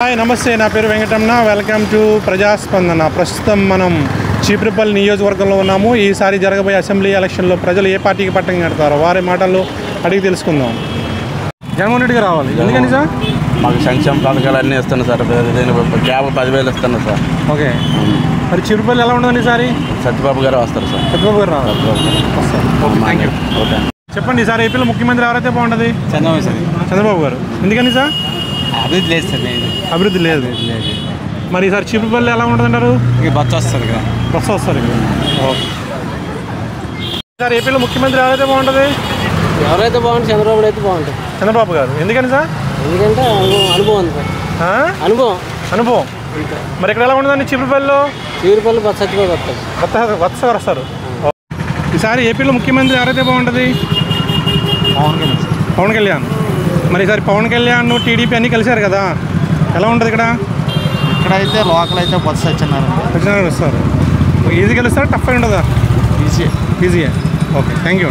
Hi నమస్తే, నా పేరు వెంకటరమణ. Welcome to ప్రజాస్పందన. ప్రస్తుతం మనం చీపురుపల్లి నియోజకవర్గంలో ఉన్నాము. ఈసారి జరగబోయే అసెంబ్లీ ఎలక్షన్లో ప్రజలు ఏ పార్టీకి పట్టం కడతారో వారి మాటల్లో అడిగి తెలుసుకుందాం. జగన్మోహన్ రెడ్డికి రావాలి. ఎందుకని సార్? మాకు సంక్షేమ పథకాలు అన్నీ ఇస్తాను సార్. క్యాబ్ 10,000 ఇస్తాను సార్. ఓకే, మరి చీపురుపల్లి ఎలా ఉండదు ఈసారి? సత్యబాబు గారు వస్తారు సార్. సత్యబాబు గారు రావాలి. చెప్పండి సార్, ఏపీలో ముఖ్యమంత్రి ఎవరైతే బాగుంటుంది? చంద్రబాబు సార్. చంద్రబాబు గారు. ఎందుకని సార్? అభివృద్ధి లేదు సార్. అభివృద్ధి లేదు. మరి ఈసారి చీపురుపల్లి ఎలా ఉంటుందంటారు? బస్సు వస్తుంది కదా. బస్సు వస్తారు కదా. ఓకే సార్, ఏపీలో ముఖ్యమంత్రి ఎవరైతే బాగుంటుంది? ఎవరైతే బాగుంటుంది? చంద్రబాబు అయితే బాగుంటుంది. చంద్రబాబు గారు. ఎందుకని సార్? ఎందుకంటే అనుభవం ఉంది సార్. అనుభవం. మరి ఇక్కడ ఎలా ఉంటుందండి చీపురుపల్లిలో? చీపురుపల్లి బస్సు సత్యబాబు వస్తారు. వత్స గారు వస్తారు. ఈసారి ఏపీలో ముఖ్యమంత్రి ఎవరైతే బాగుంటుంది? పవన్ కళ్యాణ్. మరి ఈసారి పవన్ కళ్యాణ్ టీడీపీ అన్నీ కలిశారు కదా, ఎలా ఉంటుంది ఇక్కడ? ఇక్కడైతే లోకల్ అయితే బస్సు సత్యనారాయణ వస్తారు. ఈజీ గెలుస్తారా? టఫ్ అయి ఉంటుందా? ఈజీయే. Okay, thank you.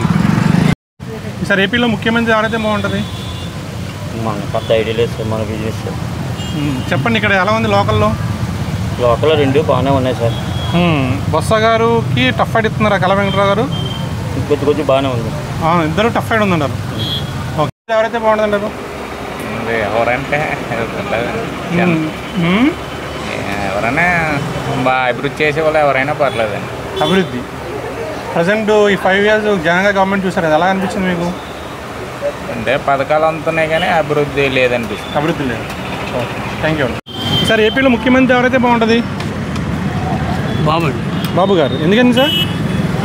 ఈసారి ఏపీలో ముఖ్యమంత్రి ఎవరైతే బాగుంటుంది? మన కొత్త ఐడియా లేదు సార్. మన బిజినెస్ సార్. చెప్పండి, ఇక్కడ ఎలా ఉంది లోకల్లో? లోకల్లో రెండు బాగానే ఉన్నాయి సార్. బొత్స గారికి టఫ్ ఫైట్ ఇస్తున్నారా కళా వెంకటరావు గారు? కొంచెం బాగానే ఉంది. ఇద్దరు టఫ్ ఫైట్ ఉందంటారు. ఓకే, ఎవరైతే బాగుంటుందంటారు? ఎవరంటే ఎవరైనా బాగా అభివృద్ధి చేసే వాళ్ళు ఎవరైనా పర్లేదండి. అభివృద్ధి ప్రజెంట్ ఈ 5 years జగన్ గవర్నమెంట్ చూసారు కదా, ఎలా అనిపించింది మీకు? అంటే పథకాలు అందుతున్నాయి కానీ అభివృద్ధి లేదనిపిస్తుంది. అభివృద్ధి లేదు. Okay, thank you. సార్, ఏపీలో ముఖ్యమంత్రి ఎవరైతే బాగుంటుంది? బాబు గారు. ఎందుకని సార్?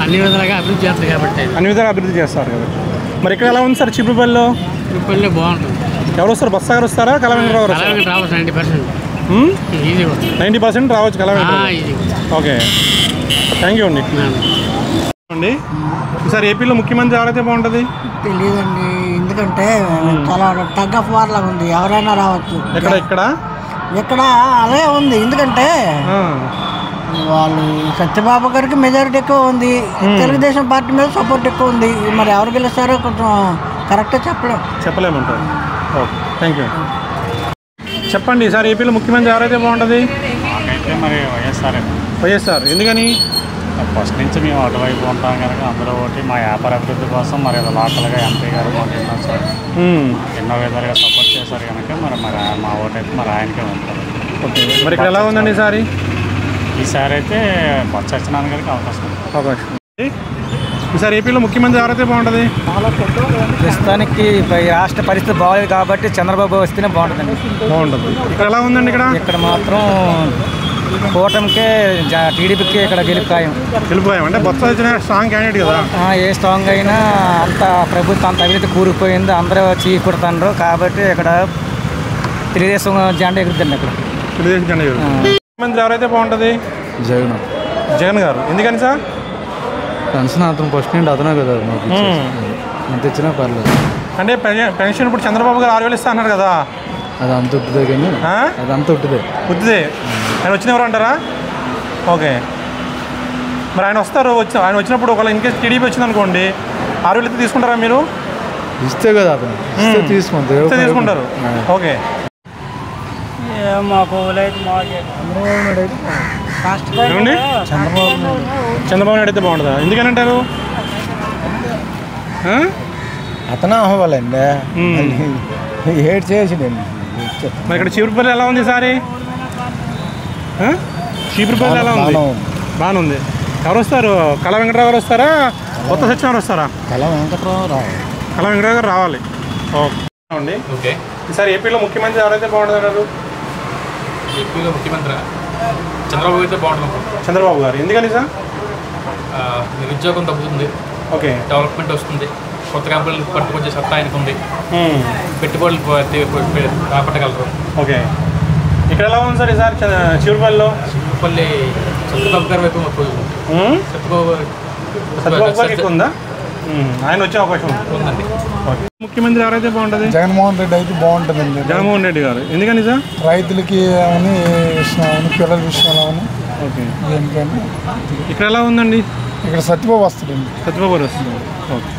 అన్ని విధాలుగా అభివృద్ధి చేస్తారు కాబట్టి. అన్ని విధాలుగా అభివృద్ధి చేస్తారు కదా. మరి ఇక్కడ ఎలా ఉంది సార్ చీపురుపల్లిలో? చీపురుపల్లి బాగుంటుంది. ఎవరు వస్తారు? బొత్స గారు వస్తారా కళా వెంకటరావు గారు? 90% 90% రావచ్చు Kala Venkatarao. Okay, thank you అండి. ఈసారి ఏపీలో ముఖ్యమంత్రి ఎవరైతే బాగుంటుంది? తెలియదండి, ఎందుకంటే చాలా టగ్ ఆఫ్ వార్ లాగా ఉంది. ఎవరైనా రావచ్చు. ఇక్కడ అలాగే ఉంది. ఎందుకంటే వాళ్ళు సత్యబాబు గారికి మెజారిటీ ఎక్కువ ఉంది, తెలుగుదేశం పార్టీ మీద సపోర్ట్ ఎక్కువ ఉంది. మరి ఎవరు గెలుస్తారో కొంచెం కరెక్ట్గా చెప్పలేమంటారు. Okay, thank you. చెప్పండి, ఈసారి ఏపీలో ముఖ్యమంత్రి ఎవరైతే బాగుంటుంది? మాకైతే మరి వైఎస్ఆర్. ఎందుకని? ఫస్ట్ నుంచి మేము అటువైపు ఉంటాం కనుక అందులో ఒకటి మా వ్యాపార అభివృద్ధి కోసం మరి లోకల్గా ఎంపీ గారు మాకు ఎన్నో విధాలుగా సపోర్ట్ చేశారు కనుక మరి మా ఓటైతే మరి ఆయనకే ఉంటుంది. ఓకే, మరి ఇక్కడ ఎలా ఉందండి ఈసారి అయితే బొత్స సత్యనారాయణ గారికి అవకాశం. ఈసారి ఏపీలో ముఖ్యమంత్రి ఎవరైతే బాగుంటుంది? ప్రస్తుతానికి రాష్ట్ర పరిస్థితి బాగలేదు కాబట్టి చంద్రబాబు వస్తేనే బాగుంటుంది. ఇక్కడ ఎలా ఉందండి? ఇక్కడ మాత్రం కూటమికే టీడీపీకి ఇక్కడ గెలుపుకాయం అంటే బొత్స సత్యనారాయణ స్ట్రాంగ్ క్యాండిడేట్ కదా. ఏ స్ట్రాంగ్ అయినా అంత ప్రభుత్వం అంత అవినీతి కూరుకుపోయింది, అందరూ చీకుడుతాండ్రు కాబట్టి ఇక్కడ తెలుగుదేశం జెండా ఎగురుతుంది. ఇక్కడ తెలుగుదేశం జెండా ఎగురుతుంది. ముఖ్యమంత్రి ఎవరైతే బాగుంటుంది? జగన్ గారు. ఎందుకని సార్? పెన్షన్ అతను ఫస్ట్ నుండి అతనే కదా, ఎంత ఇచ్చినా పర్లేదు. అంటే పెన్షన్ ఇప్పుడు చంద్రబాబు గారు 6,000 ఇస్తా అన్నారు కదా, అది అంత ఉట్టిదే కానీ అదంతా ఉట్టిదే. ఆయన వచ్చినవారు అంటారా? ఓకే, మరి ఆయన వస్తారు. ఆయన వచ్చినప్పుడు ఒకవేళ ఇన్కేస్ టీడీపీ వచ్చింది అనుకోండి, 6,000 తీసుకుంటారా మీరు? ఇస్తే కదా అతను తీసుకుంటారు. ఓకే, చంద్రబాబు నాయుడు అయితే బాగుంటుందా? ఎందుకని అంటారు? అతను అవ్వాలండి, ఏడ్ చేసిండండి. మరి ఇక్కడ చీపురుపల్లి ఎలా ఉంది ఈసారి? చీపురుపల్లి ఎలా ఉంది? బాగానే ఉంది. ఎవరు వస్తారు? కళా వెంకటరావు గారు వస్తారా? కొత్త సత్యనారాయణ వస్తారా? కళా వెంకటరావు గారు రావాలి. ఓకే, ఈసారి ఏపీలో ముఖ్యమంత్రి ఎవరైతే బాగుంటుంది? ఏపీలో ముఖ్యమంత్రి చంద్రబాబు అయితే బాగుంటుంది. చంద్రబాబు గారు. ఎందుకని సార్? నిరుద్యోగం తగ్గుతుంది. ఓకే, డెవలప్మెంట్ వస్తుంది. కొత్త కంపెనీలు పట్టుకొచ్చే సత్తా ఆయనకు ఉంది. పెట్టుబడులు రాబట్టగలరు. ఓకే, ఇక్కడ ఎలా ఉంది సార్ ఈసారి చీపురుపల్లిలో? చంద్రబాబు గారి వైపు సత్యబాబు గారికి ఎక్కువ ఉందా? ఆయన వచ్చే అవకాశం ఉందండి. ముఖ్యమంత్రి ఎవరైతే బాగుంటుంది? జగన్మోహన్ రెడ్డి అయితే బాగుంటుందండి. జగన్మోహన్ రెడ్డి గారు. ఎందుకని సార్? రైతులకి అవన్నీ పిల్లల విషయంలో. ఓకే, ఇక్కడ ఎలా ఉందండి? ఇక్కడ సత్యబాబు వస్తుందండి. సత్యబాబు గారు వస్తుంది. ఓకే,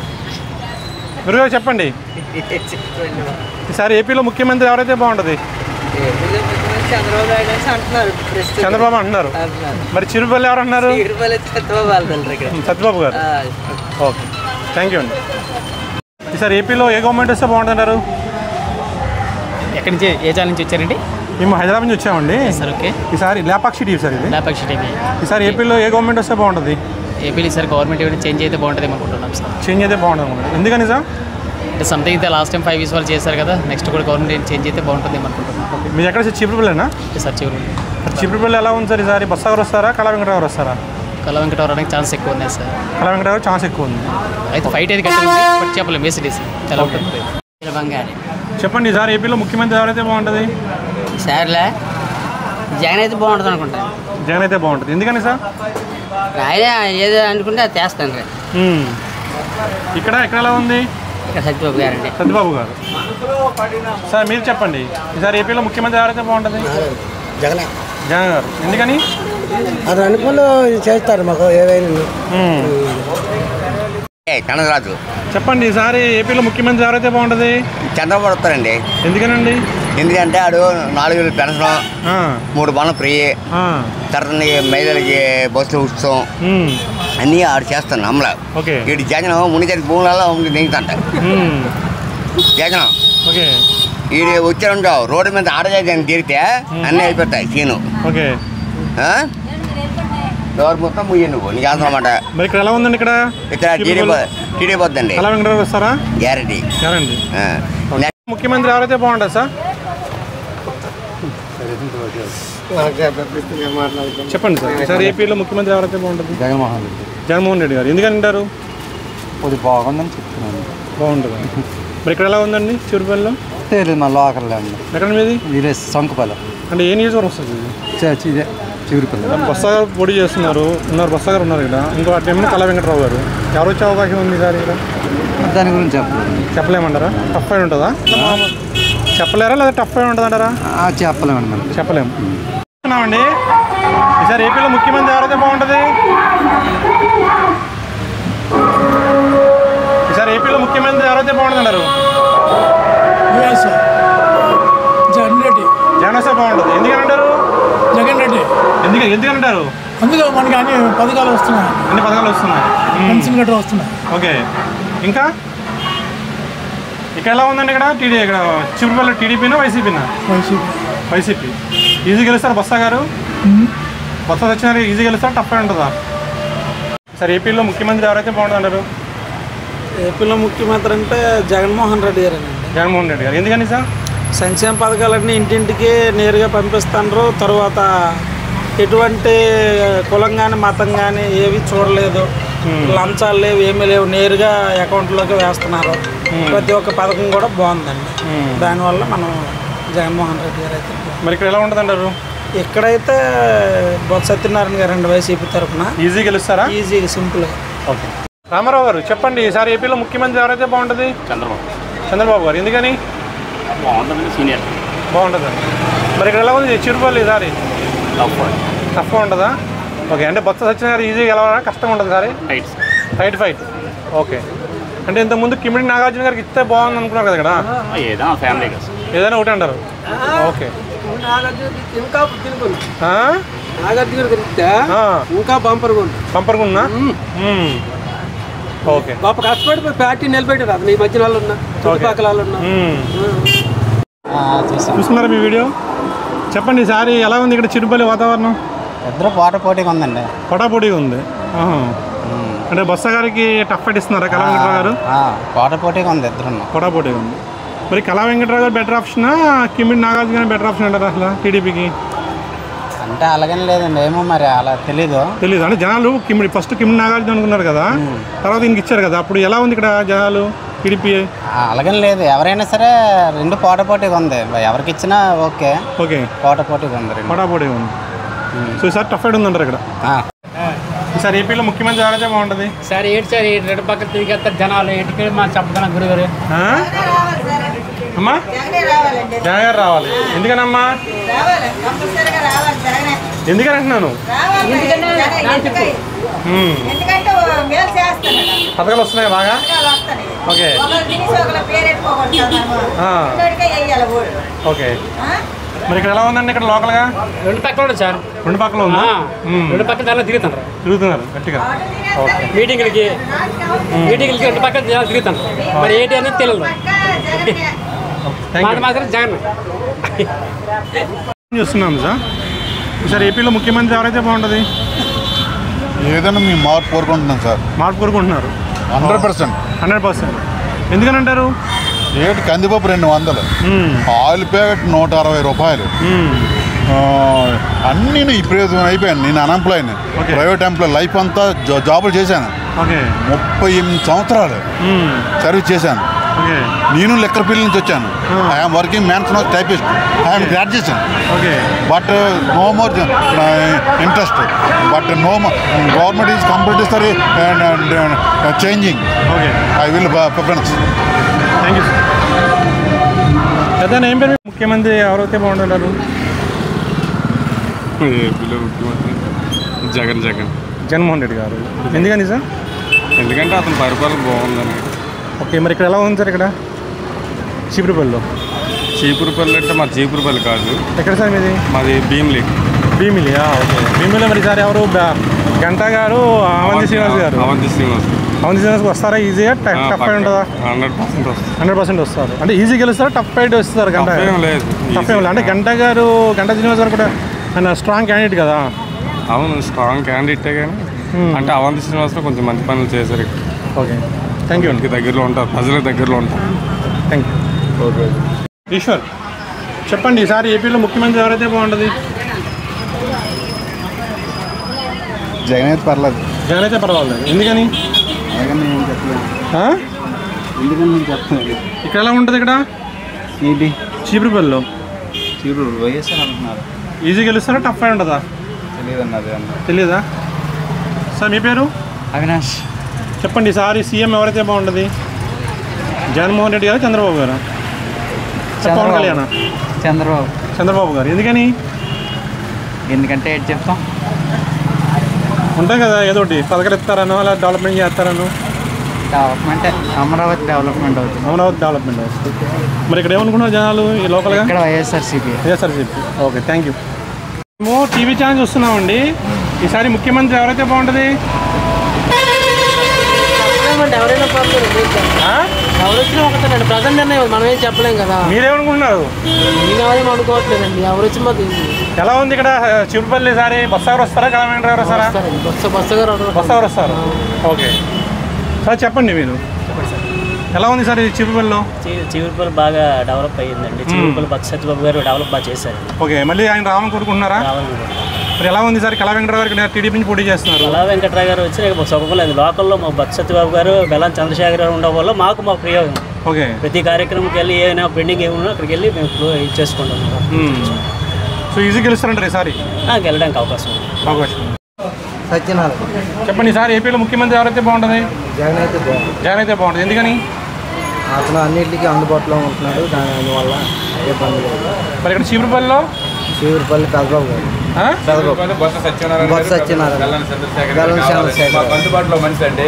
గురుగారు చెప్పండి, ఈసారి ఏపీలో ముఖ్యమంత్రి ఎవరైతే బాగుంటుంది? చంద్రబాబు అంటున్నారు. మరి చిరుపల్లి ఎవరు అంటున్నారు? సత్యబాబు గారు. ఓకే, థ్యాంక్ యూ అండి. ఈసారి ఏపీలో ఏ గవర్నమెంట్ వస్తే బాగుంటుంటారు? ఎక్కడి నుంచి, ఏ ఛానల్ నుంచి వచ్చారండి? మేము హైదరాబాద్ నుంచి వచ్చామండి. Sir okay. ఈసారి లేపాక్షి టీవీ సార్ ఇది. లేపాక్షి టీవీ. ఈసారి ఏపీలో ఏ గవర్నమెంట్ వస్తే బాగుంటుంది? ఏపీలో ఈసారి గవర్నమెంట్ ఏమైనా చేంజ్ అయితే బాగుంటుంది అనుకుంటున్నాం సార్. చేంజ్ అయితే బాగుంటుంది. ఎందుకని సార్? అంటే సంథింగ్ అయితే లాస్ట్ టైం 5 years వాళ్ళు చేశారు కదా, నెక్స్ట్ కూడా గవర్నమెంట్ చేంజ్ అయితే బాగుంటుంది అనుకుంటున్నాం. మీరు ఎక్కడ చీపురుపల్లినా? సార్ చీపురుపల్లి ఎలా ఉంది సార్ ఈసారి? బస్సు గారు వస్తారా, కళా వెంకటరావు వస్తారా? కళా వెంకటరావు రావడానికి ఛాన్స్ ఎక్కువ ఉన్నాయి సార్. కళా వెంకటరావు ఛాన్స్ ఎక్కువ ఉంది. అయితే ఫైట్ అయితే కట్టింది, బట్ చెప్పలేము వేసి ఎలా ఉంటుంది. చెప్పండి, ఈసారి ఏపీలో ముఖ్యమంత్రి ఎవరైతే బాగుంటుంది? సార్లే జగన్ అయితే బాగుంటుంది అనుకుంటాను. జగన్ అయితే బాగుంటుంది. ఎందుకని సార్? ఆయన ఏదో అనుకుంటే అది చేస్తాను రే. ఇక్కడ ఎలా ఉంది? సత్యబాబు గారు అండి. సత్యబాబు గారు. సార్ మీరు చెప్పండి, ఈసారి ఏపీలో ముఖ్యమంత్రి ఎవరైతే బాగుంటుంది? జగన్ గారు. ఎందుకని? అది అనుకుని చేస్తారు మాకు ఏవైనా. కనకరాజు. చెప్పండి, ఈసారి ఏపీలో ముఖ్యమంత్రి ఎవరైతే బాగుంటుంది? చంద్రబాబు వస్తారండి. ఎందుకనండి? ఎందుకంటే ఆడు 4,000 పెన్షన్, 3 బండ్లు ఫ్రీ, తర్వాత మహిళలకి బస్సులు ఉచితం అన్నీ ఆడు చేస్తాను అమ్మలా. వీటి జగన్ మునిచేతి భూములలో దిగుతాంట జగన్. వీడు వచ్చాడుంటావు రోడ్డు మీద ఆడజాన్ని తిరిగితే అన్నీ అయిపోతాయి సీను. డోర్ మొత్తం ముయ్యి నువ్వు నీకు అవసరమాట. మరి ఇక్కడ ఎలా ఉందండి? ఇక్కడ టీడీ పోద్దండి. వస్తారా? గ్యారంటీ. ముఖ్యమంత్రి ఎవరైతే బాగుంటుంది సార్? చెప్పండి సార్, ఈసారి ఏపీలో ముఖ్యమంత్రి ఎవరైతే బాగుంటుంది? జగన్మోహన్ రెడ్డి గారు. ఎందుకని అంటారు? అది బాగుందని చెప్తున్నాను. బాగుంటుంది. మరి ఇక్కడ ఎలా ఉందండి చిరుపల్లిలో? తెలియదు, మా లోకల్ అండి. ఎక్కడ మీది? విలేజ్ సంకుపల్లి. అంటే ఏ నియోజకవర్గం వస్తుంది? ఇదే చివరిపల్లి. బస్సా గారు పోటీ చేస్తున్నారు, బస్సా గారు ఉన్నారు ఇక్కడ. ఇంకో అటేమో కళా వెంకటరావు గారు. ఎవరు వచ్చే అవకాశం ఉంది సార్ ఇక్కడ? దాని గురించి చెప్పలేమంటారా? టఫ్ అయి ఉంటుందా? చెప్పలేరా లేదా టఫ్ అయి ఉంటుంది అంటారా? చెప్పలేమండి. చెప్పలేము అండి. ఈసారి ఏపీలో ముఖ్యమంత్రి ఎవరైతే బాగుంటుంది? ఈసారి ఏపీలో ముఖ్యమంత్రి ఎవరైతే బాగుంటుంది అంటారు? జగన్ రెడ్డి. జగన్ వస్తే బాగుంటుంది. ఎందుకని అంటారు? జగన్ రెడ్డి. ఎందుకంటారు? అందులో మనకి అన్ని పథకాలు వస్తున్నాయి. అన్ని పథకాలు వస్తున్నాయి. పెన్షన్ గట్రా వస్తున్నాయి. ఓకే. ఇంకా ఇక్కడ ఎలా ఉందండి? ఇక్కడ చిరుపల్లి టీడీపీనా వైసీపీనా? వైసీపీ. ఈజీ గెలుస్తారు బస్సా గారు? బస్సా వచ్చినారు ఈజీ గెలుస్తారు, టఫ్ ఉంటుందా? సార్ ఏపీలో ముఖ్యమంత్రి ఎవరైతే బాగుంటుంది అంటారు? ఏపీలో ముఖ్యమంత్రి అంటే జగన్మోహన్ రెడ్డి గారు అండి. జగన్మోహన్ రెడ్డి గారు. ఎందుకని సార్? సంక్షేమ పథకాలన్నీ ఇంటింటికి నేరుగా పంపిస్తున్నారు. తర్వాత ఎటువంటి కులం కానీ మతం కానీ ఏవి చూడలేదు, లంచాలు లేవు, ఏమీ లేవు, నేరుగా అకౌంట్లోకి వేస్తున్నారు. ప్రతి ఒక్క పథకం కూడా బాగుందండి. దానివల్ల మనం జగన్మోహన్ రెడ్డి గారు అయితే. మరి ఇక్కడ ఎలా ఉంటుంది అంటారు? ఇక్కడైతే బొత్స సత్యనారాయణ గారు అండి వైసీపీ తరఫున. ఈజీ గెలుస్తారా? ఈజీగా సింపుల్గా. ఓకే. రామారావు గారు చెప్పండి, ఈసారి ఏపీలో ముఖ్యమంత్రి ఎవరైతే బాగుంటుంది? చంద్రబాబు గారు. ఎందుకని? బాగుంటుంది, సీనియర్ బాగుంటుందండి. మరి ఇక్కడ ఎలా ఉంది చిరుపల్లి? ఈసారి టఫ్గా ఉంటుందా? ఓకే. అంటే బొత్స సత్యనారాయణ గారు ఈజీగా గెలవాలా, కష్టంగా ఉంటుంది సార్? ఫైట్. ఓకే. అంటే ఇంతకుముందు కిమిడి నాగార్జున గారికి ఇస్తే బాగుంది అనుకున్నారు కదా ఇక్కడ? ఏదైనా ఒకటి అంటారు. ఓకే. ఇంకా బంపర్గా ఉన్నా? ఓకే. గొప్ప కష్టపడి పార్టీ నిలబెట్టారు. అది ఈ మధ్య వాళ్ళు ఉన్నా, చుట్టుపక్కల వాళ్ళు ఉన్నా. చూస్తున్నారా మీ వీడియో? చెప్పండి, ఈసారి ఎలా ఉంది ఇక్కడ చిరుపల్లి వాతావరణం? ఇద్దరు పోటాపోటీగా ఉందండి. పోటాపోటీగా ఉంది. అంటే బొత్స గారికి టఫ్ ఫైట్ ఇస్తున్నారా కళా వెంకటరావు గారు? పోటాపోటీగా ఉంది, ఇద్దరు పోటాపోటీగా ఉంది. మరి కళా వెంకటరావు గారు బెటర్ ఆప్షనా, కిమిడి నాగార్జున గారు బెటర్ ఆప్షన్ అంటారా అసలు టీడీపీకి? అంటే అలాగని లేదండి, ఏమో మరి అలా తెలీదు. అంటే జనాలు ఫస్ట్ కిమిడి నాగార్జున అనుకున్నారు కదా, తర్వాత ఇంక ఇచ్చారు కదా, అప్పుడు ఎలా ఉంది ఇక్కడ జనాలు టీడీపీ? అలాగని లేదు, ఎవరైనా సరే రెండు పోటాపోటీగా ఉంది. ఎవరికి ఇచ్చినా ఓకే. పోటాపోటీగా ఉంది. పోటాపోటీగా ఉంది. సో ఈసారి టఫ్ ఫైట్ ఉందంటారు ఇక్కడ? ఈసారి ఏపీలో ముఖ్యమంత్రి ఎవరైతే బాగుంటుంది? సార్ రెండు పక్కన తిరిగేస్తారు జనాలు. ఎటుకెళ్ళి మా చెప్పగలం గురుగారు. అమ్మా జగన్ గారు రావాలి. ఎందుకనమ్మా? ఎందుకని అంటున్నాను? పథకాలు వస్తున్నాయి బాగా. ఓకే. ఓకే. మరి ఇక్కడ ఎలా ఉందండి ఇక్కడ లోకల్గా? రెండు పక్కల ఉంది సార్. రెండు పక్కల ఉందా? రెండు పక్కల దానిలో తిరుగుతున్నారు గట్టిగా. ఓకే. మీటింగ్లకి రెండు పక్కల జనాలు తిరుగుతున్నారు. మరి ఏంటి అనేది తెలియదు. మాత్రం జగన్ చూస్తున్నాం సార్. ఈసారి ఏపీలో ముఖ్యమంత్రి ఎవరైతే బాగుంటుంది? ఏదైనా మేము మార్పు కోరుకుంటున్నాం సార్. మార్పు కోరుకుంటున్నారు 100%. ఎందుకని అంటారు? ఏటి కందిపప్పు 200, ఆయిల్ ప్యాకెట్ 160 రూపాయలు, అన్నీ విపరీతం అయిపోయాను. నేను అన్ఎంప్లాయ్ని, ప్రైవేట్ ఎంప్లాయ్ లైఫ్ అంతా జాబులు చేశాను. 38 సంవత్సరాలు సర్వీస్ చేశాను. నేను లెక్కరపల్లి నుంచి వచ్చాను. I'm working mansion house typist. I'm graduation. But no more interest. But no government is compulsory changing. I will preference. Thank you sir. పెద్ద ఏం పేరు? ముఖ్యమంత్రి ఎవరైతే బాగుంటున్నారు? ఏపీలో ముఖ్యమంత్రి జగన్మోహన్ రెడ్డి గారు. ఎందుకని సార్? ఎందుకంటే అతని పరిపాలన బాగుందని. ఓకే. మరి ఇక్కడ ఎలా ఉంది సార్? ఇక్కడ చీపురుపల్లిలో. చీపురుపల్లి అంటే మా చీపురుపల్లి కాదు. ఎక్కడ సార్ మీది? మాది భీమిలి. ఓకే. భీమిలిలో మరి సార్ ఎవరు? గంటా గారు, అవంతి శ్రీనివాస్ గారు. అవంతి శ్రీనివాస్కి వస్తారా? ఈజీగా టఫ్ ఫైట్ ఉంటుందా? 100% వస్తారు. అంటే ఈజీ గెలుస్తారా? టఫ్ ఫైట్ వస్తారు? గంట టఫ్ ఏం లేదు. అంటే గంటా శ్రీనివాస్ గారు కూడా ఆయన స్ట్రాంగ్ క్యాండిడేట్ కదా? అవును, స్ట్రాంగ్ క్యాండిడేటే కానీ అంటే అవంతి శ్రీనివాస్లో కొంచెం మంచి పనులు చేశారు. ఓకే. Thank you. దగ్గరలో ఉంటారు, ప్రజలకు దగ్గరలో ఉంటారు. Thank you. ఓకే. ఈశ్వర్ చెప్పండి, ఈసారి ఏపీలో ముఖ్యమంత్రి ఎవరైతే బాగుంటుంది? జగన్ అయితే పర్లేదు. ఎందుకని? ఇక్కడ ఎలా ఉంటుంది? ఇక్కడ చీపురుపల్లిలో వైఎస్ఆర్ అంటున్నారు. ఈజీ గెలుస్తారా? టఫ్ ఫైట్ ఉంటుందా? తెలీదా సార్? మీ పేరు? అవినాష్. చెప్పండి, ఈసారి సీఎం ఎవరైతే బాగుంటుంది? జగన్మోహన్ రెడ్డి గారు, చంద్రబాబు గారు? పవన్ కళ్యాణ్? చంద్రబాబు గారు. ఎందుకని? ఎందుకంటే ఏంటి చెప్తాం, ఉంటాం కదా ఏదో ఒకటి పథకాలు ఇస్తారనో అలా డెవలప్మెంట్ చేస్తారనో. అమరావతి డెవలప్మెంట్ అవుతుంది. మరి ఇక్కడ ఏమనుకున్నారు జనాలు ఈ లోకల్గా? ఇక్కడ వైఎస్ఆర్సీపీ. ఓకే. Thank you. మేము టీవీ ఛానల్ చూస్తున్నామండి. ఈసారి ముఖ్యమంత్రి ఎవరైతే బాగుంటుంది? ఎవరైనా ఎవరు వచ్చినా ఒకటేనండి. ప్రజెంట్ అనే మనం ఏం చెప్పలేం కదా. మీరేమనుకుంటున్నారు? నేనేం అనుకోవట్లేదండి. ఎవరు వచ్చి మాకు ఎలా ఉంది ఇక్కడ చీపురుపల్లి? ఈసారి బస్సు గారు వస్తారా, కలెక్టర్ గారు వస్తారా? బస్సు గారు వస్తారు. ఓకే సార్, చెప్పండి మీరు. ఎలా ఉంది సార్ ఈ చీపురుపల్లిలో? చీపురుపల్లి బాగా డెవలప్ అయ్యిందండి. చీపురుపల్లి బత్స సత్యబాబు గారు డెవలప్ బాగా చేశారు. ఓకే. మళ్ళీ ఆయన రావాలని కోరుకుంటున్నారా? మరి ఎలా ఉంది సార్? కళా వెంకటరావు గారు టీడీపీ నుంచి పోటీ చేస్తున్నారు. కళా వెంకటరావు గారు వచ్చి సుఖపలేదు. లోకల్లో మా బత్స సత్యబాబు గారు, బెల్లం చంద్రశేఖర్ గారు ఉండడం వల్ల మాకు ప్రయోజనం. ఓకే. ప్రతి కార్యక్రమంకి వెళ్ళి ఏమైనా పెండింగ్ ఏమన్నా అక్కడికి వెళ్ళి మేము చేసుకుంటాం. సో ఈజీ గెలుస్తారంటారు ఈసారి? గెలడానికి అవకాశం. సత్యనారాయణ. చెప్పండి, ఈసారి ఏపీలో ముఖ్యమంత్రి ఎవరైతే బాగుంటుంది? జగన్ అయితే బాగుంటుంది. ఎందుకని? అతను అన్నింటికి అందుబాటులో ఉంటున్నాడు, దానివల్ల ఇబ్బంది లేదు. మరి ఇక్కడ చీపురుపల్లిలో? చీపురుపల్లి పెద్దబాబు గారు. అందుబాటులో మనిషి అండి.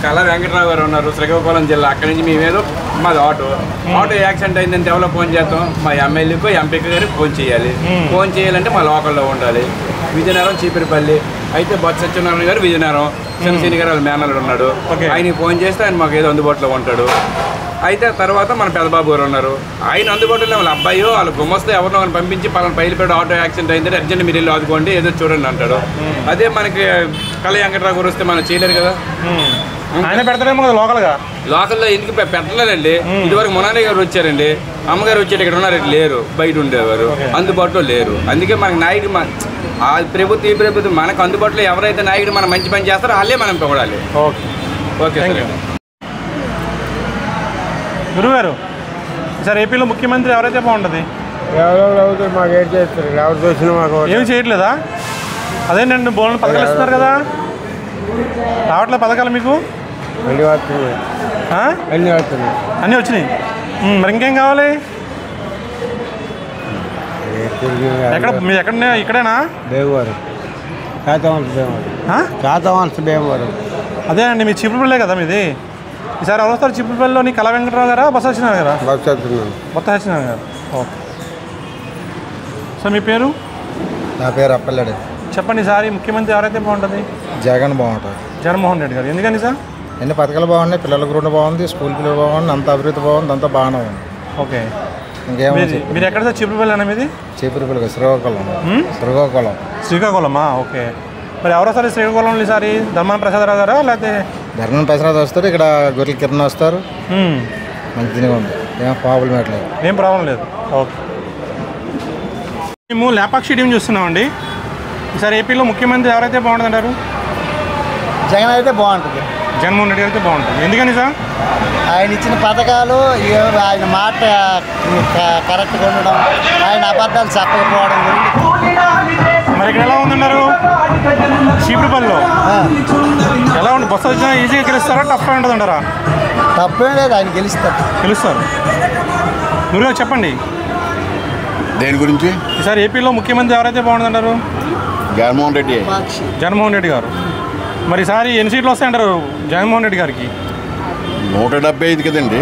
కళా వెంకటరావు గారు ఉన్నారు, శ్రీకాకుళం జిల్లా. అక్కడి నుంచి మేమేదో మాది ఆటో యాక్సిడెంట్ అయిందంటే ఎవరో ఫోన్ చేస్తాం? మా ఎమ్మెల్యేకో ఎంపీకి గారికి ఫోన్ చేయాలి. ఫోన్ చేయాలంటే మా లోకల్లో ఉండాలి. విజయనగరం చీపురుపల్లి అయితే బొత్స సత్యనారాయణ గారు విజయనగరం, చంద్రశేఖర్ గారు వాళ్ళ మేనల్లుడు ఉన్నాడు. ఆయనకి ఫోన్ చేస్తే ఆయన మాకు ఏదో అందుబాటులో ఉంటాడు. అయితే తర్వాత మన పెద్దబాబు గారు ఉన్నారు, ఆయన అందుబాటులో వాళ్ళ అబ్బాయో వాళ్ళ గుమ్మస్తే ఎవరినో అని పంపించి పలానా పైలిపేట ఆటో యాక్సిడెంట్ అయిందంటే అర్జెంట్ మీరు వెళ్ళి ఆదుకోండి, ఏదో చూడండి అంటాడు. అదే మనకి కళా వెంకటరావు గారు వస్తే మనం చేయలేరు కదా. ఆయన పెడతారేమో కదా లోకల్గా. లోకల్లో ఎందుకు పెట్టలేదండి. ఇదివరకు మొనాని గారు వచ్చారండి, అమ్మగారు వచ్చేది ఇక్కడ ఉన్నారు, లేరు, బయట ఉండేవారు, అందుబాటులో లేరు. అందుకే మనకి నాయకుడు ఆ ప్రభుత్వం ఈ ప్రభుత్వం మనకు అందుబాటులో ఎవరైతే నాయకుడు మనం మంచి పని చేస్తారో వాళ్ళే మనం పొగడాలి. ఓకే గురుగారు, సార్ ఏపీలో ముఖ్యమంత్రి ఎవరైతే బాగుంటుంది? ఎవరో మాకు ఏం చేస్తారు, ఎవరు చూసినా మాకు ఏమి చేయట్లేదా? అదేనండి, బోల్డ్ పథకాలు ఇస్తున్నారు కదా, రావట్లేదు పథకాలు మీకు? అన్నీ వస్తున్నాయి. అన్నీ వచ్చినాయి. మరి ఇంకేం కావాలి? ఎక్కడ మీరు? ఎక్కడ? ఇక్కడేనా? భీమవరం. శాతవాంశ భీమవరం. అదే అండి, మీ చీపురుపల్లి కదా మీది. ఈసారి ఎవరు వస్తారు చీపురుపల్లిలోని? కళా వెంకటరావు గారా, బొత్స సత్యనారాయణ గారా? బొత్స సత్యనారాయణ. బొత్స సత్యనారాయణ గారు. ఓకే. సార్ మీ పేరు? నా పేరు అప్పల్లాడు. చెప్పండి సార్, ముఖ్యమంత్రి ఎవరైతే బాగుంటుంది? జగన్ బాగుంటుంది. జగన్మోహన్ రెడ్డి గారు. ఎందుకని సార్? అన్ని పథకాలు బాగున్నాయి, పిల్లల గురించి బాగుంది, స్కూల్ పిల్లలు బాగుంది, అంత అభివృద్ధి బాగుంది, అంతా బాగానే ఉంది. ఓకే. ఇంకేమైనా మీరు ఎక్కడ సార్? చీపురుపల్లి అన్న మీది? చీపురుపల్లి శ్రీకాకుళం. శ్రీకాకుళమా? ఓకే. మరి ఎవరో సార్ శ్రీకాకుళంలో ఈసారి? ధర్మాన ప్రసాదరావు గారా లేకపోతే? ధర్మాన ప్రసాద్ వస్తారు, ఇక్కడ గొర్రెల కిరణ్ వస్తారు. మంచిగా ఉంది, ఏం ప్రాబ్లం లేదు. ఏం ప్రాబ్లం లేదు. ఓకే. మేము లేపాక్షి టీం చూస్తున్నామండి. ఈసారి ఏపీలో ముఖ్యమంత్రి ఎవరైతే బాగుంటుందంటారు? జగన్ అయితే బాగుంటుంది. జగన్మోహన్ రెడ్డి అయితే బాగుంటుంది. ఎందుకని సార్? ఆయన ఇచ్చిన పథకాలు, ఆయన మాట కరెక్ట్గా ఉండడం, ఆయన అబద్ధాలు చెప్పకపోవడం గురించి. మరి ఇక్కడ ఎలా ఉందన్నారు చీపురుపల్లిలో? ఎలా ఉంది? బస్సు వచ్చినా ఈజీగా గెలుస్తారా, టఫ్గా ఉంటుంది అంటారా? తప్పేం లేదు, ఆయన గెలుస్తారు. మీరు చెప్పండి దేని గురించి? ఈసారి ఏపీలో ముఖ్యమంత్రి ఎవరైతే బాగుంటుందంటారు? జగన్మోహన్ రెడ్డి గారు. మరి ఈసారి ఎన్ని సీట్లు వస్తాయంటారు జగన్మోహన్ రెడ్డి గారికి? 175 కదండి.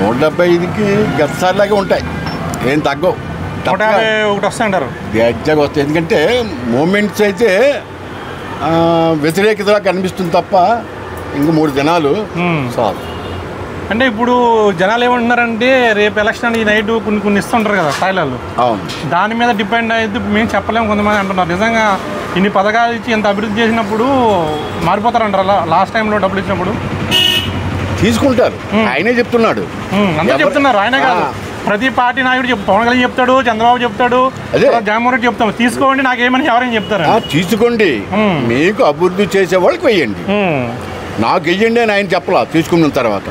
175కి గతసారిలాగే ఉంటాయి, ఏం తగ్గవు. 151 వస్తాయంటారు గజ్జగా వస్తాయి. ఎందుకంటే మూమెంట్స్ అయితే వ్యతిరేకతగా కనిపిస్తుంది తప్ప ఇంక 3 దినాలు చాలు. అంటే ఇప్పుడు జనాలు ఏమంటున్నారంటే రేపు ఎలక్షన్ ఈ నైట్ కొన్ని ఇస్తుంటారు కదా స్థాయిలలో, దాని మీద డిపెండ్ అయితే మేము చెప్పలేము కొంతమంది అంటున్నారు. నిజంగా ఇన్ని పథకాలు ఇచ్చి ఎంత అభివృద్ధి చేసినప్పుడు మారిపోతారంటారు అలా? లాస్ట్ టైంలో డబ్బులు ఇచ్చినప్పుడు తీసుకుంటారు. ఆయనే చెప్తున్నాడు, అందరూ చెప్తున్నారు. ఆయనే కాదు, ప్రతి పార్టీ నాయకుడు పవన్ కళ్యాణ్ చెప్తాడు, చంద్రబాబు చెప్తాడు, జగన్మోహన్ రెడ్డి చెప్తాడు, తీసుకోండి నాకేమని ఎవరైనా చెప్తారు. తీసుకోండి, మీకు అభివృద్ధి చేసే వాళ్ళకి వెయ్యండి, నాకు వెయ్యండి అని ఆయన చెప్పలా. తీసుకున్న తర్వాత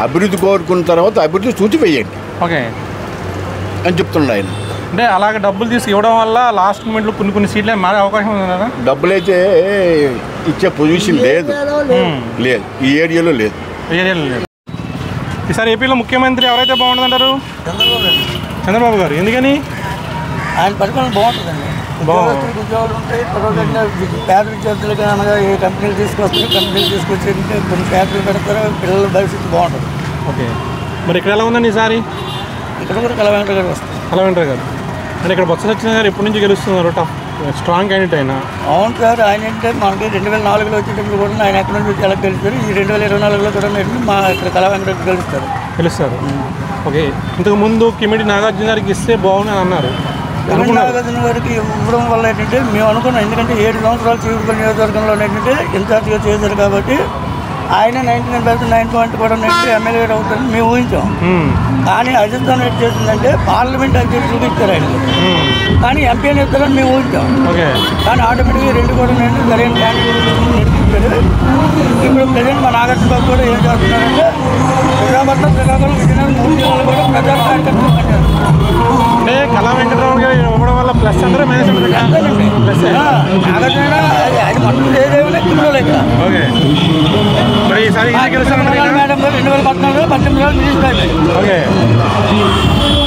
అభివృద్ధి కోరుకున్న తర్వాత అభివృద్ధి చూసి వెయ్యండి ఓకే అని చెప్తున్నాడు ఆయన. అంటే అలాగే డబ్బులు తీసి ఇవ్వడం వల్ల లాస్ట్ మూమెంట్లో కొన్ని సీట్లే మారే అవకాశం ఉంది కదా? డబ్బులు అయితే ఇచ్చే పొజిషన్ లేదు, ఈ ఏరియాలో లేదు. ఈసారి ఏపీలో ముఖ్యమంత్రి ఎవరైతే బాగుంటుందంటారు? చంద్రబాబు గారు. ఎందుకని? ఆయన పరిపాలన బాగుంటుందండి. ఉద్యోగాలు ఉంటాయి, పేద విద్యార్థులకి అనగా ఏ కంపెనీలు తీసుకొస్తారు, కంపెనీలు తీసుకొచ్చి కొన్ని ఫ్యాక్టరీలు పెడతారు, పిల్లల భవిష్యత్తు బాగుంటుంది. ఓకే. మరి ఇక్కడ ఎలా ఉందండి ఈసారి? ఇక్కడ కూడా కళా వెంకట గారు వస్తారు. కళా వెంకట గారు అంటే ఇక్కడ బొత్స సత్యనారాయణ గారు ఎప్పటి నుంచి గెలుస్తున్నారు? స్ట్రాంగ్ క్యాండిడేట్ అయినా? అవును సార్, ఆయన అంటే మనకి 2004లో వచ్చేటప్పుడు కూడా ఆయన ఎక్కడి నుంచి ఎలా గెలుస్తారు, ఈ 2024లో కూడా మా ఇక్కడ కళా వెంకట గెలుస్తారు. ఓకే. ఇంతకు ముందు కిమిడి నాగార్జున గారికి ఇస్తే బాగుందని అన్నారు. నాగార్జున గారికి ఇవ్వడం వల్ల ఏంటంటే మేము అనుకున్నాం, ఎందుకంటే 7 సంవత్సరాలు చీపురుపల్లి నియోజకవర్గంలో ఏంటంటే ఇన్ఛార్జ్గా చేశారు కాబట్టి ఆయన 99% కూడా ఎమ్మెల్యే అవుతారని మేము ఊహించాం. కానీ అధిష్టానం ఏం చేసిందంటే పార్లమెంట్ అధ్యక్షులకు ఇచ్చారు ఆయన, కానీ ఎంపీని ఇస్తారని మేము ఊహించాం. కానీ ఆటోమేటిక్గా 2 కూడా సరైన క్యాండిడేట్ నడిపించారు. ఇప్పుడు ప్రజెంట్ మా నాగార్జున బాబు కూడా ఏం చేస్తున్నారంటే విశాఖపట్నం, శ్రీకాకుళం, విజయనగరం 3 జిల్లాలు కూడా ప్రజా కార్యకర్తలు కట్టారు. అంటే కళా వెంకటరావు గారు ఇవ్వడం వల్ల ప్లస్ అందరూ మైనస్ నాగార్జున అది మొత్తం ఏదేమైనా కిందలే ఇక్కడ. ఓకే. మరి ఈసారి మేడం 2014లో 18 మినిస్టర్ అయిపోయింది. ఓకే.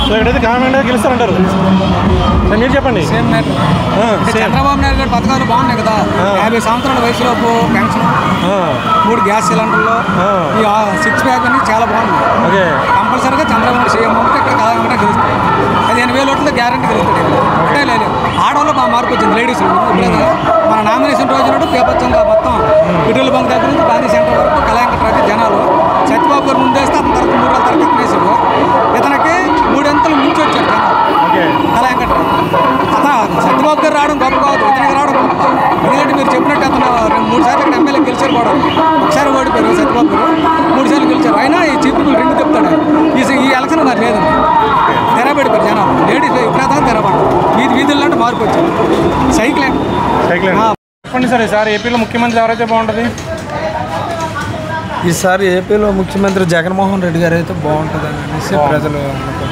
సో ఇక్కడైతే గవర్నమెంట్ గెలుస్తారంటారు. మీరు చెప్పండి. చంద్రబాబు నాయుడు గారి పథకాలు బాగున్నాయి కదా. 50 సంవత్సరాల వయసులోపు పెన్షన్, 3 గ్యాస్ సిలిండర్లు, ఈ 6 ప్యాక్ అని చాలా బాగుంది. ఓకే. కంపల్సరీగా చంద్రబాబు సీఎం ఉంటే ఇక్కడ కళాకంటే గెలుస్తాడు. 15,000 ఓట్లతో గ్యారంటీ గెలుస్తాడు. అంటే లేదు, ఆడవాళ్ళు బాగా మార్పు వచ్చింది. లేడీస్ మన నామినేషన్ రోజు పేపచ్చంగా మొత్తం పెట్రోల్ బంక్ దగ్గర నుంచి గాంధీ సెంటర్ వరకు కళాకంటే జనాలు సత్యబాబు గారు ముందేస్తే అతని తర్వాత 3 రోజుల తర్వాత వేసాడు. ఇతనికి 3 అంతలు మించి వచ్చారు జనాలు కళాకంటే. సత్యబాబు గారు రావడం గొప్ప కాదు, ఇతనికి రావడం గొప్ప. ఎందుకంటే మీరు చెప్పినట్టు అతను 3 సార్లు ఇక్కడ ఎమ్మెల్యే గెలిచారు కూడా. ఒకసారి ఓడిపోయారు సత్యబాబు గారు, 3 సార్లు గెలిచారు. అయినా ఈ చీపురులు 2 చెప్తాడు. ఈ ఎలక్షన్ మరి లేదు, తెరబడిపోయారు జనాలు. లేడీస్ విపరీతంగా తెరబడ్డారు. వీధుల్లో అంటే మార్పు వచ్చారు. సైకిల్ చెప్పండి సార్, ఈసారి ఏపీలో ముఖ్యమంత్రి ఎవరైతే బాగుంటుంది? ఈసారి ఏపీలో ముఖ్యమంత్రి జగన్మోహన్ రెడ్డి గారు అయితే బాగుంటుంది అనేసి ప్రజలు అనుకుంటున్నారు.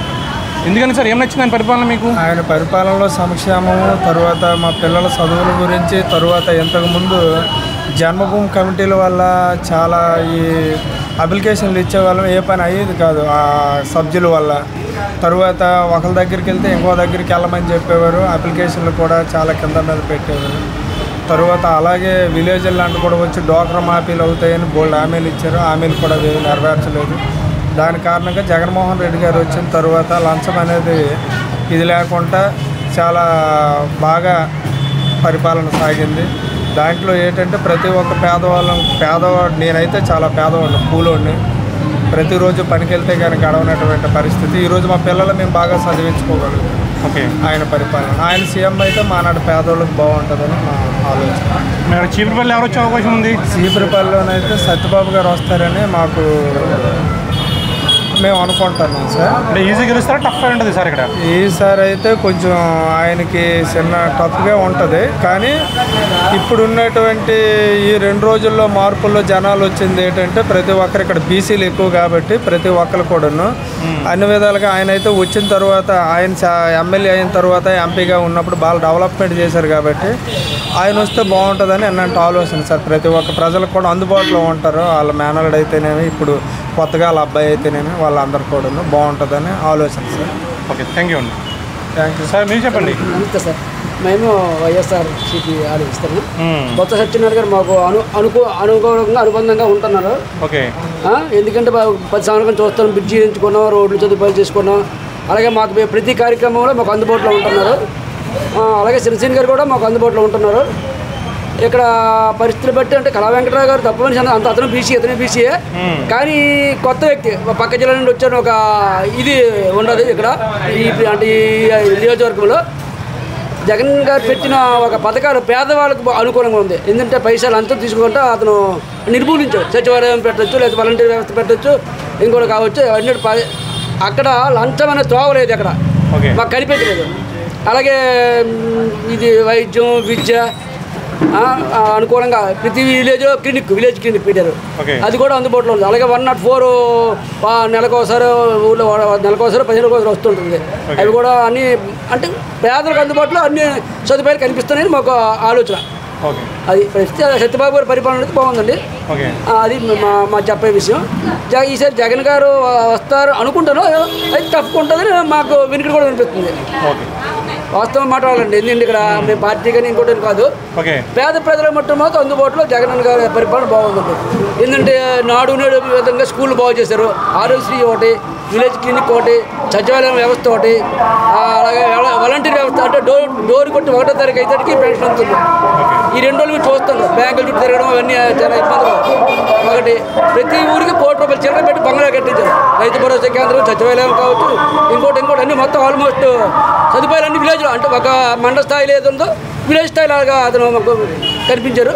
ఎందుకని సార్? ఏం నచ్చింది ఆయన పరిపాలన మీకు? ఆయన పరిపాలనలో సంక్షేమము, తర్వాత మా పిల్లల చదువుల గురించి, తర్వాత ఇంతకుముందు జన్మభూమి కమిటీల వల్ల చాలా ఈ అప్లికేషన్లు ఇచ్చేవాళ్ళం, ఏ పని అయ్యేది కాదు ఆ సబ్జెక్టుల వల్ల. తరువాత ఒకరి దగ్గరికి వెళ్తే ఇంకో దగ్గరికి వెళ్ళమని చెప్పేవారు, అప్లికేషన్లు కూడా చాలా కింద మీద పెట్టేవారు. తరువాత అలాగే విలేజ్ల లాంటి కూడా వచ్చి డోక్రా మాఫీలు అవుతాయని బోల్డ్ హామీలు ఇచ్చారు, హామీలు కూడా నెరవేర్చలేదు. దాని కారణంగా జగన్మోహన్ రెడ్డి గారు వచ్చిన తర్వాత లంచం అనేది ఇది లేకుండా చాలా బాగా పరిపాలన సాగింది. దాంట్లో ఏంటంటే ప్రతి ఒక్క పేదవాడు నేనైతే చాలా పేదవాడిని, కూలోడిని. ప్రతిరోజు పనికి వెళ్తే కానీ గడవనటువంటి పరిస్థితి. ఈరోజు మా పిల్లలు మేము బాగా చదివించుకోగలుగుతాం. ఆయన పరిపాలన, ఆయన సీఎం అయితే మానాడు పేదవాళ్ళకి బాగుంటుందని మా ఆలోచన. చీపురుపల్లి ఎవరు వచ్చే అవకాశం ఉంది? చీపురుపల్లిలోనైతే సత్యబాబు గారు వస్తారని మాకు మేము అనుకుంటున్నాం సార్. అంటే ఈజీ గెలుస్తారా, టఫ్ ఉంటుంది సార్ ఇక్కడ? ఈసారి అయితే కొంచెం ఆయనకి చిన్న టఫ్గా ఉంటుంది. కానీ ఇప్పుడు ఉన్నటువంటి ఈ 2 రోజుల్లో మార్పుల్లో జనాలు వచ్చింది ఏంటంటే ప్రతి ఒక్కరు ఇక్కడ బీసీలు ఎక్కువ కాబట్టి ప్రతి ఒక్కరు కూడాను అన్ని విధాలుగా ఆయన అయితే వచ్చిన తర్వాత ఆయన ఎమ్మెల్యే అయిన తర్వాత ఎంపీగా ఉన్నప్పుడు బాగా డెవలప్మెంట్ చేశారు కాబట్టి ఆయన వస్తే బాగుంటుందని అన్నట్టు ఆలోచన సార్. ప్రతి ఒక్క ప్రజలకు కూడా అందుబాటులో ఉంటారు. వాళ్ళ మేనల్డ్ అయితేనేమి, ఇప్పుడు కొత్తగా వాళ్ళ అబ్బాయి అయితేనేమి, వాళ్ళందరూ కూడా బాగుంటుందని ఆలోచన సార్. ఓకే, థ్యాంక్ యూ అండి. Thank you sir. మీరు చెప్పండి. నమస్తే సార్. మేము వైఎస్ఆర్సీపీ ఆలోచిస్తాము. బొత్స సత్యనారాయణ గారు మాకు అనుకూలంగా అనుబంధంగా ఉంటున్నారు. ఓకే. ఎందుకంటే 10 సంవత్సరాలు చూస్తాం, బ్రిడ్జి ఎంచుకున్నాం, రోడ్లు సదుపాయాలు చేసుకున్నాం. అలాగే మాకు ప్రతి కార్యక్రమంలో మాకు అందుబాటులో ఉంటున్నారు. అలాగే శ్రీసేన్ గారు కూడా మాకు అందుబాటులో ఉంటున్నారు. ఇక్కడ పరిస్థితులు బట్టి అంటే కళా వెంకటరావు గారు తప్ప మనిషి అంత అతను బీసీ, అతనే బీసీయే. కానీ కొత్త వ్యక్తి పక్క జిల్లా నుండి వచ్చాను, ఒక ఇది ఉండదు ఇక్కడ అంటే ఈ నియోజకవర్గంలో. జగన్ గారు పెట్టిన ఒక పథకాలు పేదవాళ్ళకు అనుకూలంగా ఉంది. ఎందుకంటే పైసలు అంతా తీసుకుంటే అతను నిర్మూలించాడు. సచివాలయం పెట్టచ్చు, లేదా వాలంటీర్ వ్యవస్థ పెట్టచ్చు, ఇంకోటి కావచ్చు. అవన్నీ అక్కడ లంచం అనేది తోవలేదు, అక్కడ మాకు కనిపించలేదు. అలాగే ఇది వైద్యం, విద్య అనుకూలంగా ప్రతి విలేజ్లో విలేజ్ క్లినిక్ పెట్టారు. అది కూడా అందుబాటులో ఉంది. అలాగే 104 నెలకోసారి ఊళ్ళో నెలకోసారి 15 రోజులు వస్తుంటుంది. అవి కూడా అన్ని అంటే పేదలకు అందుబాటులో అన్ని సదుపాయాలు కనిపిస్తున్నాయని మాకు ఆలోచన. అది సత్యబాబు గారి పరిపాలన అయితే బాగుందండి. అది మా చెప్పే విషయం. ఈసారి జగన్ గారు వస్తారు అనుకుంటాను. అది తప్పుకుంటుందని మాకు వినికిడి కూడా వినిపిస్తుంది. వాస్తవం మాట్లాడాలండి. ఎందుకంటే ఇక్కడ మేము పార్టీ కానీ ఇంకోటి కాదు, పేద ప్రజల మాత్రం అందుబాటులో జగన్ గారి పరిపాలన బాగుందండి. ఎందుకంటే నాడు నేడు విధంగా స్కూళ్ళు బాగు చేశారు, ఆరోగ్యశ్రీ ఒకటి, విలేజ్ క్లినిక్ ఒకటి, సచివాలయం వ్యవస్థ ఒకటి, అలాగే వాలంటీర్ వ్యవస్థ అంటే డోర్ కొట్టి 1వ తారీఖు అయితేకి పెన్షన్ అందుతుంది. ఈ 2 రోజులు మీరు చూస్తాను బ్యాంకుల చుట్టూ తిరగడం అవన్నీ చాలా ఇబ్బందులు. ఒకటి ప్రతి ఊరికి ₹1 చిల్లర పెట్టి బంగ్లా కట్టించారు. రైతు భరోసా కేంద్రం, సచివాలయం కావచ్చు, ఇంకోటి అన్ని మొత్తం ఆల్మోస్ట్ సదుపాయాలు అన్ని విలేజ్లో అంటే ఒక మండల స్థాయిలో ఏదో విలేజ్ స్థాయిలాగా అతను మాకు కనిపించారు.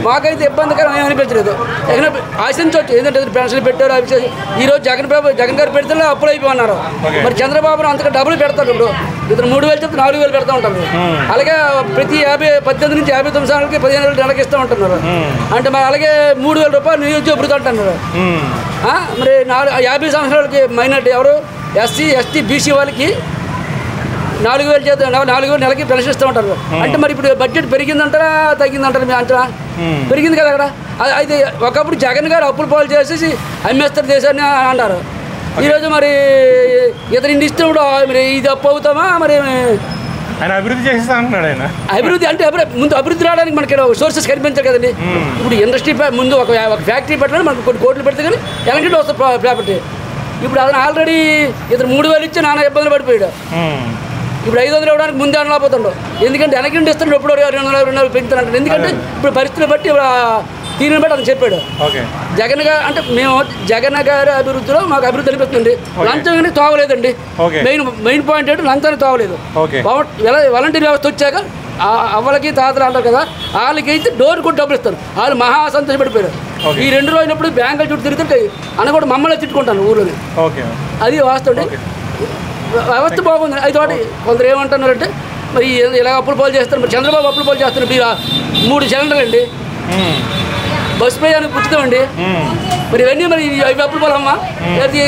మాకైతే ఇబ్బందికరం ఏమి అనిపించలేదు. ఆశించవచ్చు, ఎందుకంటే పెన్షన్లు పెట్టారు. అవి ఈరోజు జగన్ గారు పెడితే అప్పులు అయిపోయినారు. మరి చంద్రబాబు అంతగా డబ్బులు పెడతారు. ఇప్పుడు ఇతను 3,000 చెప్తే 4,000 పెడతా ఉంటారు. అలాగే ప్రతి 18 నుంచి 59 సంవత్సరాలకి 15,000 నెలకి ఇస్తూ ఉంటున్నారు. అంటే మరి అలాగే ₹3,000 నియోజక అభివృద్ధి అంటున్నారు. మరి 50 సంవత్సరాలకి మైనార్టీ ఎవరు ఎస్సీ, ఎస్టీ, బీసీ వాళ్ళకి 4,000 చేత 4,000 నెలకి పెన్షన్ ఇస్తూ ఉంటారు. అంటే మరి ఇప్పుడు బడ్జెట్ పెరిగిందంటారా తగ్గిందంటారా? మీ అంచనా పెరిగింది కదా అక్కడ. అయితే ఒకప్పుడు జగన్ గారు అప్పులు పాలు చేసేసి అమ్మేస్తారు దేశాన్ని అన్నారు. ఈరోజు మరి ఇతను ఇంటి ఇస్తున్నప్పుడు మరి ఇది అప్పు అవుతామా? మరి ఆయన అభివృద్ధి చేసేస్తా అంటున్నాడు. ఆయన అభివృద్ధి అంటే ముందు అభివృద్ధి రావడానికి మనకి సోర్సెస్ కనిపించారు కదండి. ఇప్పుడు ఇండస్ట్రీ ముందు ఒక ఫ్యాక్టరీ పెట్టడానికి మనకు కొన్ని కోట్లు పెడితే కానీ ఎలాంటి వస్తుంది ప్రాపర్టీ. ఇప్పుడు అతను ఆల్రెడీ ఇతను 3,000 ఇచ్చి నానా ఇబ్బందులు పడిపోయాడు. ఇప్పుడు 500 ఇవ్వడానికి ముందే అనలేకపోతుండో. ఎందుకంటే వెనకండి ఇస్తున్నాడు, ఎప్పుడు 200 పెంచుతానంటాడు. ఎందుకంటే ఇప్పుడు పరిస్థితులు బట్టి తీరుని బట్టి అతను చెప్పాడు. జగన్ గారు అంటే మేము జగన్ గారి అభివృద్ధిలో మాకు అభివృద్ధి అనిపిస్తుంది. లంచం కానీ తోవలేదండి. మెయిన్ పాయింట్ ఏంటంటే లంచాన్ని తోవలేదు. వాలంటీర్ వ్యవస్థ వచ్చాక అవ్వలకి తాతలు అంటారు కదా, వాళ్ళకి అయితే డోర్ కొట్టి డబ్బులు ఇస్తారు. వాళ్ళు మహా సంతోషపడిపోయారు. ఈ 2 రోజులప్పుడు బ్యాంకుల చుట్టూ తిరుగుతుంటే అని కూడా మమ్మల్ని తిట్టుకుంటాను ఊళ్ళోని. అది వాస్తవం. వ్యవస్థ బాగుంది. అయితే కొందరు ఏమంటున్నారంటే మరి ఇలా అప్పులు పాలు చేస్తారు. మరి చంద్రబాబు అప్పులు పాలు చేస్తున్నారు. 3 సిలిండర్లు అండి, బస్సు ప్రయాణం ఉచితమండి. మరి ఇవన్నీ మరి ఇవి అప్పులు పాలమ్మా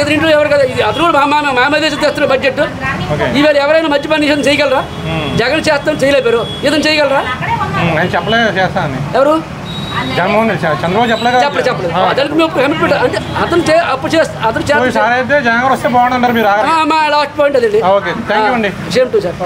ఎదురింట్లో ఎవరు కదా. ఇది అతను కూడా మా దేశం తెస్తున్న బడ్జెట్. ఈవేళ ఎవరైనా మద్యపాన నిషేధం చేయగలరా? జగన్ చేస్తాను చేయలేపారు, ఇతను చేయగలరా? ఎవరు? జగన్మోహన్ రెడ్డి చంద్రబాబు చెప్పలేదు. అంటే అతను జగన్ వస్తే బాగుంటారు మీరు. లాస్ట్ పాయింట్ అదండి. ఓకే, థ్యాంక్ యూ అండి. Same to sir.